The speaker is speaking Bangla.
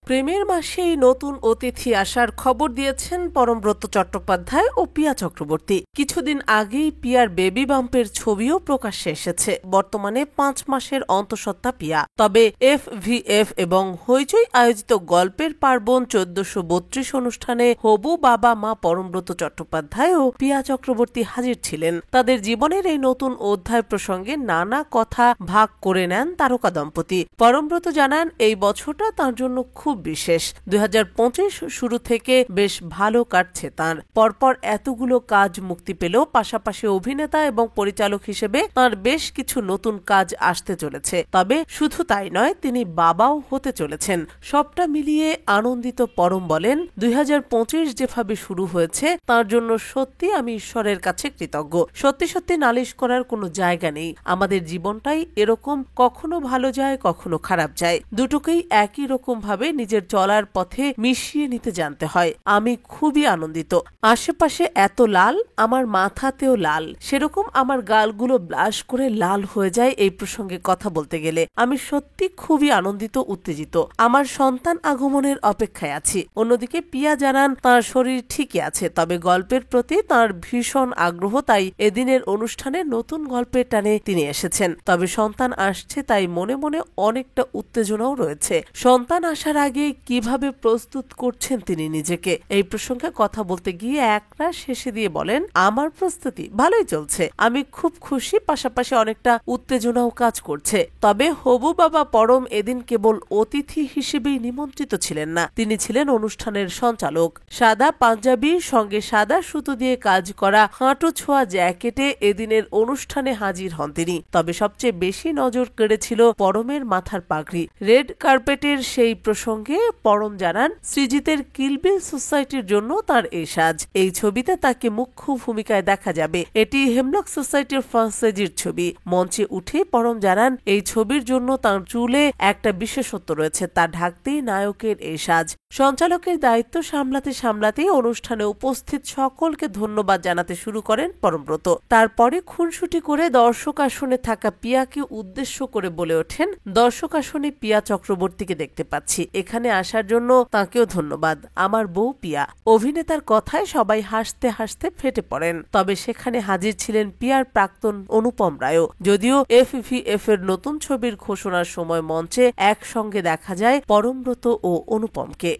প্রেমের মাসেই নতুন অতিথি আসার খবর দিয়েছেন পরমব্রত চট্টোপাধ্যায় ও পিয়া চক্রবর্তী। কিছুদিন আগেই পিয়ার বেবি বাম্পের ছবিও প্রকাশ্যে এসেছে। বর্তমানে 5 মাসের অন্তঃসত্ত্বা পিয়া। তবে FVF এবং হইচই আয়োজিত গল্পের পার্বণ 1432 অনুষ্ঠানে হবু বাবা মা পরমব্রত চট্টোপাধ্যায় ও পিয়া চক্রবর্তী হাজির ছিলেন। তাদের জীবনের এই নতুন অধ্যায় প্রসঙ্গে নানা কথা ভাগ করে নেন তারকা দম্পতি। পরমব্রত জানান, এই বছরটা তার জন্য খুব বিশেষ। 2025 শুরু থেকে বেশ ভালো কাটছে তাঁর। পরপর এতগুলো কাজ মুক্তি পেলেও পাশাপাশি অভিনেতা এবং পরিচালক হিসেবে তাঁর বেশ কিছু নতুন কাজ আসতে চলেছে। তবে শুধু তাই নয়, তিনি বাবাও হতে চলেছেন। সবটা মিলিয়ে আনন্দিত পরম বলেন, 2025 যেভাবে শুরু হয়েছে তার জন্য সত্যি আমি ঈশ্বরের কাছে কৃতজ্ঞ। সত্যি সত্যি নালিশ করার কোনো জায়গা নেই। আমাদের জীবনটাই এরকম, কখনো ভালো যায় কখনো খারাপ যায়। দুটোকেই একই রকম ভাবে নিজের চলার পথে মিশিয়ে নিতে জানতে হয়। আমি খুবই আনন্দিত। আশেপাশে এত লাল, আমার মাথাতেও লাল, সেরকম আমার গালগুলো ব্লাশ করে লাল হয়ে যায় এই প্রসঙ্গে কথা বলতে গেলে। আমি সত্যি খুবই আনন্দিত, উত্তেজিত। আমার সন্তান আগমনের অপেক্ষায় আছি। অন্যদিকে পিয়া জানান, তার শরীর ঠিকই আছে, তবে গল্পের প্রতি তার ভীষণ আগ্রহ, তাই এদিনের অনুষ্ঠানে নতুন গল্পের টানে তিনি এসেছেন। তবে সন্তান আসছে, তাই মনে মনে অনেকটা উত্তেজনাও রয়েছে। সন্তান আসার আগে কিভাবে প্রস্তুত করছেন তিনি নিজেকে, এই প্রসঙ্গে কথা বলতে গিয়ে একরাশ শেষে দিয়ে বলেন, আমার প্রস্তুতি ভালোই চলছে। আমি খুব খুশি, পাশাপাশি অনেকটা উত্তেজনাও কাজ করছে। তবে হবু বাবা পরম এদিন কেবল অতিথি হিসেবেই নিমন্ত্রিত ছিলেন না, তিনি ছিলেন অনুষ্ঠানের সঞ্চালক। সাদা পাঞ্জাবির সঙ্গে সাদা সুতো দিয়ে কাজ করা হাঁটু ছোঁয়া জ্যাকেটে এদিনের অনুষ্ঠানে হাজির হন তিনি। তবে সবচেয়ে বেশি নজর কেড়েছিল পরমের মাথার পাগড়ি। রেড কার্পেটের সেই প্রসঙ্গে পরম জানান, সৃজিতের কিল বিল সোসাইটির জন্য তার এই সাজ। এই ছবিতে তাকে মুখ্য ভূমিকায় দেখা যাবে। এটি হেমলক সোসাইটির ফ্রান্সেজির ছবি। মঞ্চে উঠে পরম জানান, এই ছবির জন্য তার চুলে একটা বিশেষত্ব রয়েছে, তা ঢাকতেই নায়কের এই সাজ। সঞ্চালকের দায়িত্ব সামলাতেই অনুষ্ঠানে উপস্থিত সকলকে ধন্যবাদ জানাতে শুরু করেন পরমব্রত। তারপরে খুনসুটি করে দর্শক আসনে থাকা পিয়াকে উদ্দেশ্য করে বলে ওঠেন, দর্শক আসনে পিয়া চক্রবর্তীকে দেখতে পাচ্ছি, এখানে আসার জন্য তাকেও ধন্যবাদ। আমার বউ পিয়া। অভিনেতার কথায় সবাই হাসতে হাসতে ফেটে পড়েন। তবে সেখানে হাজির ছিলেন পিয়ার প্রাক্তন অনুপম রায়ও। যদিও FVF এর নতুন ছবির ঘোষণার সময় মঞ্চে একসঙ্গে দেখা যায় পরমব্রত ও অনুপমকে।